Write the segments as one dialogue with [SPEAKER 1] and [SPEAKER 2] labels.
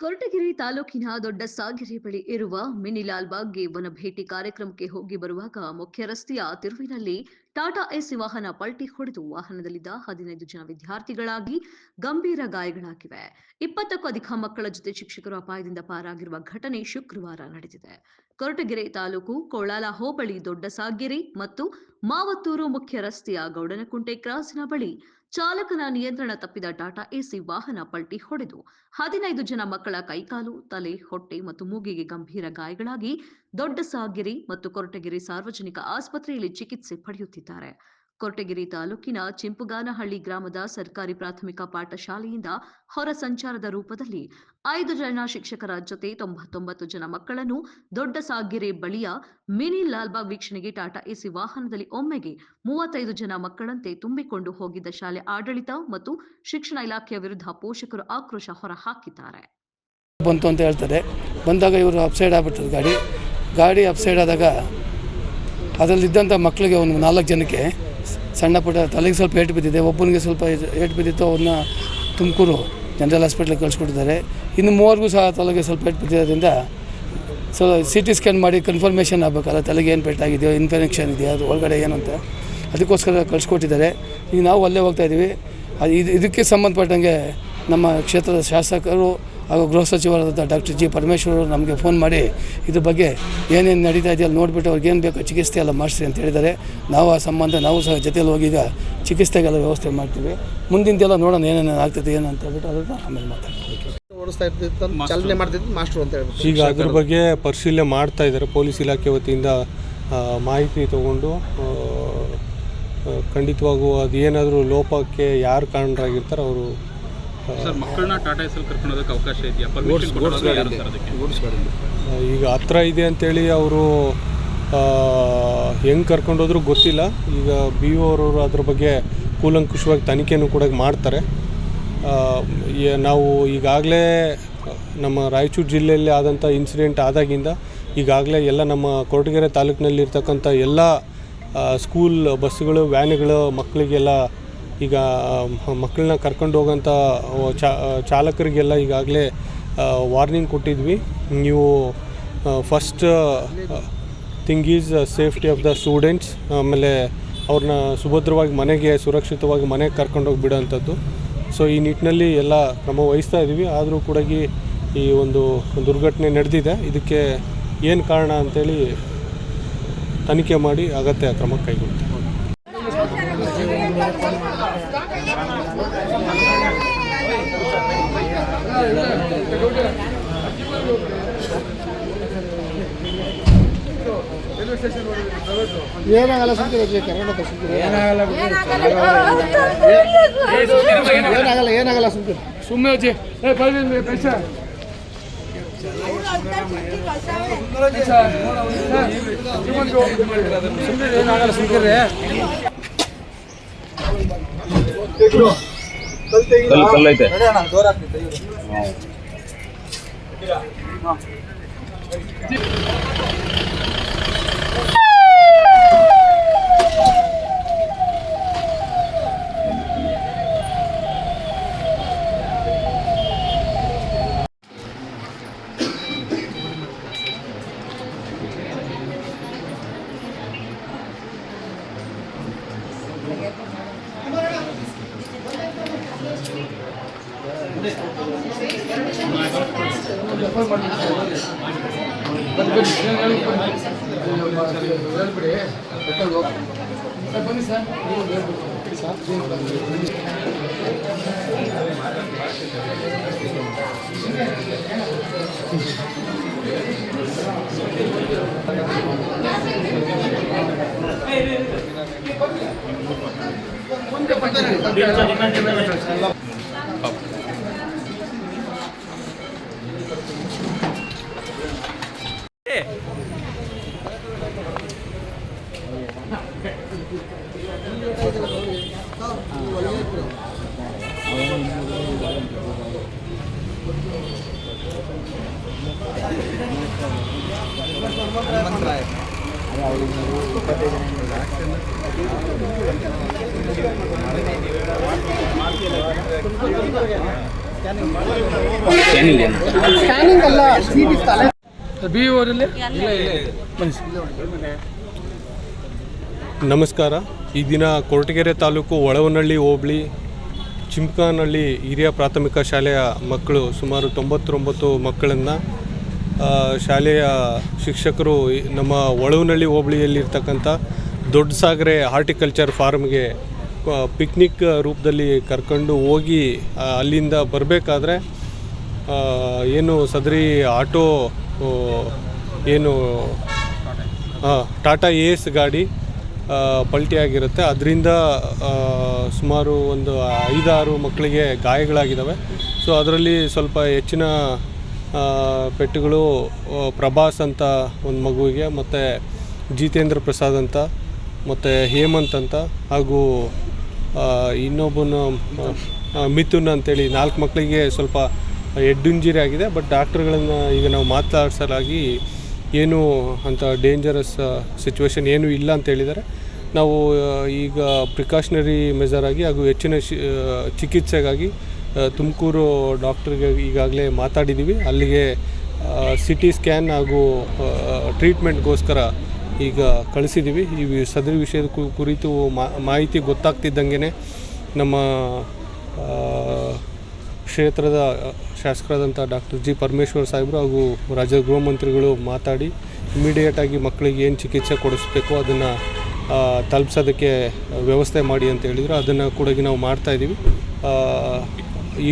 [SPEAKER 1] ಕೊರಟಗೆರೆ ತಾಲೂಕಿನ ದೊಡ್ಡ ಸಾಗೆರೆ ಬಳಿ ಇರುವ ಮಿನಿ ಲಾಲ್ಬಾಗ್ಗೆ ವನ ಭೇಟಿ ಕಾರ್ಯಕ್ರಮಕ್ಕೆ ಹೋಗಿ ಬರುವಾಗ ಮುಖ್ಯ ರಸ್ತೆಯ ತಿರುವಿನಲ್ಲಿ ಟಾಟಾ ಎಸಿ ವಾಹನ ಪಲ್ಟಿ ಹೊಡೆದು ವಾಹನದಲ್ಲಿದ್ದ 15 ಜನ ವಿದ್ಯಾರ್ಥಿಗಳಾಗಿ ಗಂಭೀರ ಗಾಯಗಳಾಗಿವೆ. 20ಕ್ಕೂ ಅಧಿಕ ಮಕ್ಕಳ ಜೊತೆ ಶಿಕ್ಷಕರು ಅಪಾಯದಿಂದ ಪಾರಾಗಿರುವ ಘಟನೆ ಶುಕ್ರವಾರ ನಡೆದಿದೆ. ಕೊರಟಗೆರೆ ತಾಲೂಕು ಕೊಳ್ಳಾಲ ಹೋಬಳಿ ದೊಡ್ಡ ಸಾಗೆರೆ ಮತ್ತು ಮಾವತ್ತೂರು ಮುಖ್ಯ ರಸ್ತೆಯ ಗೌಡನಕುಂಟೆ ಕ್ರಾಸಿನ ಬಳಿ ಚಾಲಕನ ನಿಯಂತ್ರಣ ತಪ್ಪಿದ ಟಾಟಾ ಎಸಿ ವಾಹನ ಪಲ್ಟಿ ಹೊಡೆದು 15 ಜನ ಮಕ್ಕಳ ಕೈಕಾಲು, ತಲೆ, ಹೊಟ್ಟೆ ಮತ್ತು ಮೂಗಿಗೆ ಗಂಭೀರ ಗಾಯಗಳಾಗಿ ದೊಡ್ಡ ಸಾಗೆರೆ ಮತ್ತು ಕೊರಟಗೆರೆ ಸಾರ್ವಜನಿಕ ಆಸ್ಪತ್ರೆಯಲ್ಲಿ ಚಿಕಿತ್ಸೆ ಪಡೆಯುತ್ತಿದ್ದಾರೆ. ಕೊರಟಗೆರೆ ತಾಲೂಕಿನ ಚಿಂಪುಗಾನಹಳ್ಳಿ ಗ್ರಾಮದ ಸರ್ಕಾರಿ ಪ್ರಾಥಮಿಕ ಪಾಠಶಾಲೆಯಿಂದ ಹೊರ ಸಂಚಾರದ ರೂಪದಲ್ಲಿ 5 ಜನ ಶಿಕ್ಷಕರ ಜೊತೆ 99 ಜನ ಮಕ್ಕಳನ್ನು ದೊಡ್ಡ ಸಾಗೆರೆ ಬಳಿಯ ಮಿನಿ ಲಾಲ್ಬಾಗ್ ವೀಕ್ಷಣೆಗೆ ಟಾಟಾ ಎಸಿ ವಾಹನದಲ್ಲಿ ಒಮ್ಮೆಗೆ 35 ಜನ ಮಕ್ಕಳಂತೆ ತುಂಬಿಕೊಂಡು ಹೋಗಿದ್ದ ಶಾಲೆ ಆಡಳಿತ ಮತ್ತು ಶಿಕ್ಷಣ ಇಲಾಖೆಯ ವಿರುದ್ಧ ಪೋಷಕರು ಆಕ್ರೋಶ ಹೊರಹಾಕಿದ್ದಾರೆ.
[SPEAKER 2] ಬಂತು ಅಂತ ಹೇಳ್ತಾರೆ. ಬಂದಾಗ ಇವರು ಅಪ್ಸೈಡ್ ಆಗ್ಬಿಡ್ತದೆ. ಗಾಡಿ ಅಪ್ಸೈಡ್ ಆದಾಗ ಅದರಲ್ಲಿದ್ದಂಥ ಮಕ್ಕಳಿಗೆ ಒಂದು 4 ಜನಕ್ಕೆ ಸಣ್ಣ ಪುಟ್ಟ ತಲೆಗೆ ಸ್ವಲ್ಪ ಏಟು ಬಿದ್ದಿದೆ. ಒಬ್ಬನಿಗೆ ಸ್ವಲ್ಪ ಏಟು ಬಿದ್ದಿತ್ತು. ಅವ್ರನ್ನ ತುಮಕೂರು ಜನರಲ್ ಹಾಸ್ಪಿಟ್ಲಿಗೆ ಕಳಿಸ್ಕೊಟ್ಟಿದ್ದಾರೆ. ಇನ್ನು 3 ಸಹ ತಲೆಗೆ ಸ್ವಲ್ಪ ಏಟು ಬಿದ್ದಿರೋದ್ರಿಂದ CT ಸ್ಕ್ಯಾನ್ ಮಾಡಿ ಕನ್ಫರ್ಮೇಷನ್ ಆಗಬೇಕಲ್ಲ, ತಲೆಗೆ ಏನು ಪೆಟ್ಟಾಗಿದೆಯೋ, ಇನ್ಫೆಕ್ಷನ್ ಇದೆಯೋ, ಅದು ಒಳಗಡೆ ಏನು ಅಂತ ಅದಕ್ಕೋಸ್ಕರ ಕಳಿಸ್ಕೊಟ್ಟಿದ್ದಾರೆ. ಈಗ ನಾವು ಅಲ್ಲೇ ಹೋಗ್ತಾಯಿದ್ದೀವಿ. ಇದಕ್ಕೆ ಸಂಬಂಧಪಟ್ಟಂಗೆ ನಮ್ಮ ಕ್ಷೇತ್ರದ ಶಾಸಕರು ಹಾಗೂ ಗೃಹ ಸಚಿವರಾದ ಡಾಕ್ಟರ್ ಜಿ ಪರಮೇಶ್ವರ್ ಅವರು ನಮಗೆ ಫೋನ್ ಮಾಡಿ ಇದ್ರ ಬಗ್ಗೆ ಏನೇನು ನಡೀತಾ ಇದೆಯೋ ಅಲ್ಲಿ ನೋಡಿಬಿಟ್ಟು ಅವ್ರಿಗೇನು ಬೇಕೋ ಚಿಕಿತ್ಸೆ ಎಲ್ಲ ಮಾಡಿಸಿ ಅಂತ ಹೇಳಿದ್ದಾರೆ. ನಾವು ಆ ಸಂಬಂಧ ನಾವು ಸಹ ಜೊತೆಯಲ್ಲಿ ಹೋಗಿ ಈಗ ಚಿಕಿತ್ಸೆಗೆಲ್ಲ ವ್ಯವಸ್ಥೆ ಮಾಡ್ತೀವಿ. ಮುಂದಿಂದೆಲ್ಲ ನೋಡೋಣ ಏನೇನು ಆಗ್ತದೆ ಏನು ಅಂತ ಹೇಳ್ಬಿಟ್ಟು ಅದನ್ನು ಆಮೇಲೆ ಮಾತಾಡ್ತೀವಿ.
[SPEAKER 3] ಈಗ ಅದ್ರ ಬಗ್ಗೆ ಪರಿಶೀಲನೆ ಮಾಡ್ತಾ ಇದ್ದಾರೆ. ಪೊಲೀಸ್ ಇಲಾಖೆ ವತಿಯಿಂದ ಮಾಹಿತಿ ತಗೊಂಡು ಖಂಡಿತವಾಗೂ ಅದು ಏನಾದರೂ ಲೋಪಕ್ಕೆ ಯಾರು ಕಾರಣರಾಗಿರ್ತಾರೆ ಅವರು
[SPEAKER 4] ಮಕ್ಕಳನ್ನ ಟಾಟಾ ಎಸ್ಎಲ್ ಕರ್ಕೊಂಡೋದಕ್ಕೆ ಅವಕಾಶ ಇದೆಯಾ?
[SPEAKER 3] ಈಗ ಹತ್ರ ಇದೆ ಅಂತೇಳಿ ಅವರು ಹೆಂಗೆ ಕರ್ಕೊಂಡೋದ್ರೂ ಗೊತ್ತಿಲ್ಲ. ಈಗ BO ಅವರು ಅದ್ರ ಬಗ್ಗೆ ಕೂಲಂಕುಷವಾಗಿ ತನಿಖೆನೂ ಕೂಡ ಮಾಡ್ತಾರೆ. ನಾವು ಈಗಾಗಲೇ ನಮ್ಮ ರಾಯಚೂರು ಜಿಲ್ಲೆಯಲ್ಲಿ ಆದಂಥ ಇನ್ಸಿಡೆಂಟ್ ಆದಾಗಿಂದ ಈಗಾಗಲೇ ಎಲ್ಲ ನಮ್ಮ ಕೊರಟಗೆರೆ ತಾಲೂಕಿನಲ್ಲಿರ್ತಕ್ಕಂಥ ಎಲ್ಲ ಸ್ಕೂಲ್ ಬಸ್ಸುಗಳು, ವ್ಯಾನುಗಳು ಮಕ್ಕಳಿಗೆಲ್ಲ ಈಗ ಮಕ್ಕಳನ್ನ ಕರ್ಕೊಂಡು ಹೋಗೋಂಥ ಚಾಲಕರಿಗೆಲ್ಲ ಈಗಾಗಲೇ ವಾರ್ನಿಂಗ್ ಕೊಟ್ಟಿದ್ವಿ. ನೀವು first thing is safety of the students, ಆಮೇಲೆ ಅವ್ರನ್ನ ಸುಭದ್ರವಾಗಿ ಮನೆಗೆ ಸುರಕ್ಷಿತವಾಗಿ ಮನೆಗೆ ಕರ್ಕೊಂಡೋಗಿ ಬಿಡೋವಂಥದ್ದು. ಸೊ ಈ ನಿಟ್ಟಿನಲ್ಲಿ ಎಲ್ಲ ಕ್ರಮ ವಹಿಸ್ತಾ ಇದ್ದೀವಿ. ಆದರೂ ಕೂಡ ಈ ಒಂದು ದುರ್ಘಟನೆ ನಡೆದಿದೆ. ಇದಕ್ಕೆ ಏನು ಕಾರಣ ಅಂತೇಳಿ ತನಿಖೆ ಮಾಡಿ ಅಗತ್ಯ ಕ್ರಮ ಕೈಗೊಳ್ತೀವಿ.
[SPEAKER 2] ಏನಾಗಲ್ಲ ಸುಮ್ಮನೆ
[SPEAKER 4] ಕಲ್ಲೈತೆ.
[SPEAKER 2] ಬನ್ನಿ ಸರ್.
[SPEAKER 4] ಹನುಮಂತರಾಯ
[SPEAKER 2] ಬಿ ಊರಲ್ಲಿ
[SPEAKER 3] ನಮಸ್ಕಾರ. ಈ ದಿನ ಕೊರಟಗೆರೆ ತಾಲೂಕು ಒಳವನಹಳ್ಳಿ ಹೋಬಳಿ ಚಿಂಪ್ಕನಹಳ್ಳಿ ಹಿರಿಯ ಪ್ರಾಥಮಿಕ ಶಾಲೆಯ ಮಕ್ಕಳು ಸುಮಾರು 99 ಮಕ್ಕಳನ್ನು ಶಾಲೆಯ ಶಿಕ್ಷಕರು ನಮ್ಮ ಒಳವನಹಳ್ಳಿ ಹೋಬಳಿಯಲ್ಲಿರ್ತಕ್ಕಂಥ ದೊಡ್ಡ ಸಾಗರೆ ಹಾರ್ಟಿಕಲ್ಚರ್ ಫಾರ್ಮ್ಗೆ ಪಿಕ್ನಿಕ್ ರೂಪದಲ್ಲಿ ಕರ್ಕೊಂಡು ಹೋಗಿ ಅಲ್ಲಿಂದ ಬರಬೇಕಾದ್ರೆ ಏನು ಸದರಿ ಆಟೋ ಏನು ಟಾಟಾ ಏಸ್ ಗಾಡಿ ಪಲ್ಟಿ ಆಗಿರುತ್ತೆ. ಅದರಿಂದ ಸುಮಾರು ಒಂದು 5-6 ಮಕ್ಕಳಿಗೆ ಗಾಯಗಳಾಗಿದ್ದಾವೆ. ಸೊ ಅದರಲ್ಲಿ ಸ್ವಲ್ಪ ಹೆಚ್ಚಿನ ಪೆಟ್ಟುಗಳು ಪ್ರಭಾಸ್ ಅಂತ ಒಂದು ಮಗುವಿಗೆ, ಮತ್ತು ಜಿತೇಂದ್ರ ಪ್ರಸಾದ್ ಅಂತ, ಮತ್ತು ಹೇಮಂತ್ ಅಂತ, ಹಾಗೂ ಇನ್ನೊಬ್ಬನ ಮಿಥುನ್ ಅಂತೇಳಿ 4 ಮಕ್ಕಳಿಗೆ ಸ್ವಲ್ಪ ಹೆಡ್ ಇಂಜುರಿ ಆಗಿದೆ. ಬಟ್ ಡಾಕ್ಟ್ರುಗಳನ್ನು ಈಗ ನಾವು ಮಾತಾಡ್ಸಲಾಗಿ ಏನು ಅಂತ ಡೇಂಜರಸ್ ಸಿಚುವೇಶನ್ ಏನೂ ಇಲ್ಲ ಅಂತ ಹೇಳಿದ್ದಾರೆ. ನಾವು ಈಗ ಪ್ರಿಕಾಷನರಿ ಮೆಜರ್ ಆಗಿ ಹಾಗೂ ಹೆಚ್ಚಿನ ಚಿಕಿತ್ಸೆಗಾಗಿ ತುಮಕೂರು ಡಾಕ್ಟ್ರಿಗೆ ಈಗಾಗಲೇ ಮಾತಾಡಿದ್ದೀವಿ. ಅಲ್ಲಿಗೆ CT ಸ್ಕ್ಯಾನ್ ಹಾಗೂ ಟ್ರೀಟ್ಮೆಂಟ್ಗೋಸ್ಕರ ಈಗ ಕಳಿಸಿದ್ದೀವಿ. ಈ ಸದರಿ ವಿಷಯದ ಕುರಿತು ಮಾಹಿತಿ ಗೊತ್ತಾಗ್ತಿದ್ದಂಗೆ ನಮ್ಮ ಕ್ಷೇತ್ರದ ಶಾಸಕರಾದಂಥ ಡಾಕ್ಟರ್ G. ಪರಮೇಶ್ವರ್ ಸಾಹೇಬರು ಹಾಗೂ ರಾಜ್ಯದ ಗೃಹ ಮಂತ್ರಿಗಳು ಮಾತಾಡಿ ಇಮಿಡಿಯೇಟಾಗಿ ಮಕ್ಕಳಿಗೆ ಏನು ಚಿಕಿತ್ಸೆ ಕೊಡಿಸ್ಬೇಕು ಅದನ್ನು ತಲುಪಿಸೋದಕ್ಕೆ ವ್ಯವಸ್ಥೆ ಮಾಡಿ ಅಂತ ಹೇಳಿದರು. ಅದನ್ನು ಕೂಡ ನಾವು ಮಾಡ್ತಾಯಿದ್ದೀವಿ.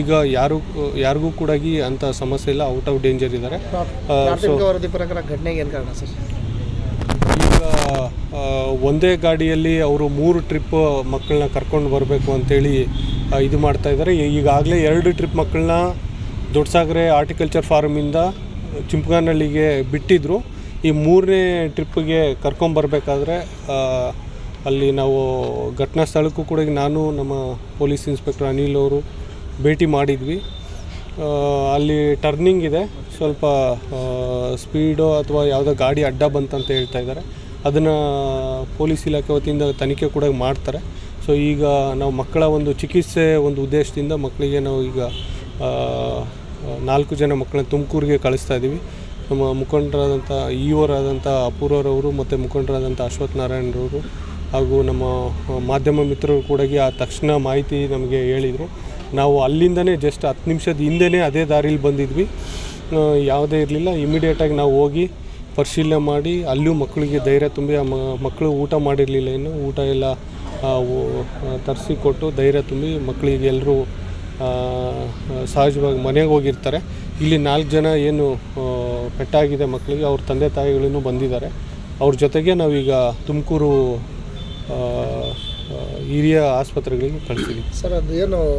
[SPEAKER 3] ಈಗ ಯಾರಿಗೂ ಕೂಡ ಅಂಥ ಸಮಸ್ಯೆ ಇಲ್ಲ, ಔಟ್ ಆಫ್ ಡೇಂಜರ್ ಇದ್ದಾರೆ. ಈಗ ಒಂದೇ ಗಾಡಿಯಲ್ಲಿ ಅವರು 3 ಟ್ರಿಪ್ ಮಕ್ಕಳನ್ನ ಕರ್ಕೊಂಡು ಬರಬೇಕು ಅಂತೇಳಿ ಇದು ಮಾಡ್ತಾಯಿದ್ದಾರೆ. ಈಗಾಗಲೇ 2 ಟ್ರಿಪ್ ಮಕ್ಕಳನ್ನ ದೊಡ್ಡಸಾಗರೆ ಹಾರ್ಟಿಕಲ್ಚರ್ ಫಾರ್ಮಿಂದ ಚಿಂಪ್ಕನಹಳ್ಳಿಗೆ ಬಿಟ್ಟಿದ್ದರು. ಈ 3ನೇ ಟ್ರಿಪ್ಪಿಗೆ ಕರ್ಕೊಂಬರ್ಬೇಕಾದ್ರೆ ಅಲ್ಲಿ ನಾವು ಘಟನಾ ಸ್ಥಳಕ್ಕೂ ಕೂಡ ನಾನು ನಮ್ಮ ಪೊಲೀಸ್ ಇನ್ಸ್ಪೆಕ್ಟರ್ ಅನಿಲ್ ಅವರು ಭೇಟಿ ಮಾಡಿದ್ವಿ. ಅಲ್ಲಿ ಟರ್ನಿಂಗ್ ಇದೆ, ಸ್ವಲ್ಪ ಸ್ಪೀಡೋ ಅಥವಾ ಯಾವುದೋ ಗಾಡಿ ಅಡ್ಡ ಬಂತಂತ ಹೇಳ್ತಾ ಇದ್ದಾರೆ. ಅದನ್ನು ಪೊಲೀಸ್ ಇಲಾಖೆ ವತಿಯಿಂದ ತನಿಖೆ ಕೂಡ ಮಾಡ್ತಾರೆ. ಸೊ ಈಗ ನಾವು ಮಕ್ಕಳ ಒಂದು ಚಿಕಿತ್ಸೆ ಒಂದು ಉದ್ದೇಶದಿಂದ ಮಕ್ಕಳಿಗೆ ನಾವು ಈಗ 4 ಜನ ಮಕ್ಕಳನ್ನ ತುಮಕೂರಿಗೆ ಕಳಿಸ್ತಾ ಇದ್ದೀವಿ. ನಮ್ಮ ಮುಖಂಡರಾದಂಥ ಈವರಾದಂಥ ಅಪೂರ್ವರವರು ಮತ್ತು ಮುಖಂಡರಾದಂಥ ಅಶ್ವಥ್ ನಾರಾಯಣರವರು ಹಾಗೂ ನಮ್ಮ ಮಾಧ್ಯಮ ಮಿತ್ರರು ಕೂಡ ಆ ತಕ್ಷಣ ಮಾಹಿತಿ ನಮಗೆ ಹೇಳಿದರು. ನಾವು ಅಲ್ಲಿಂದನೇ ಜಸ್ಟ್ 10 ನಿಮಿಷದ ಹಿಂದೆಯೇ ಅದೇ ದಾರಿಲಿ ಬಂದಿದ್ವಿ, ಯಾವುದೇ ಇರಲಿಲ್ಲ. ಇಮಿಡಿಯೇಟಾಗಿ ನಾವು ಹೋಗಿ ಪರಿಶೀಲನೆ ಮಾಡಿ ಅಲ್ಲೂ ಮಕ್ಕಳಿಗೆ ಧೈರ್ಯ ತುಂಬಿ ಮಕ್ಕಳು ಊಟ ಮಾಡಿರಲಿಲ್ಲ, ಇನ್ನು ಊಟ ಎಲ್ಲ ತರಿಸಿ ಕೊಟ್ಟು ಧೈರ್ಯ ತುಂಬಿ ಮಕ್ಕಳಿಗೆ ಎಲ್ಲರೂ ಸಹಜವಾಗಿ ಮನೆಗೆ ಹೋಗಿರ್ತಾರೆ. ಇಲ್ಲಿ 4 ಜನ ಏನು ಪೆಟ್ಟಾಗಿದೆ ಮಕ್ಕಳಿಗೆ, ಅವ್ರ ತಂದೆ ತಾಯಿಗಳೂ ಬಂದಿದ್ದಾರೆ. ಅವ್ರ ಜೊತೆಗೆ ನಾವೀಗ ತುಮಕೂರು ಹಿರಿಯ ಆಸ್ಪತ್ರೆಗಳಿಗೆ ಕಳಿಸಿದ್ದೀವಿ.
[SPEAKER 5] ಸರ್ ಅದು ಏನು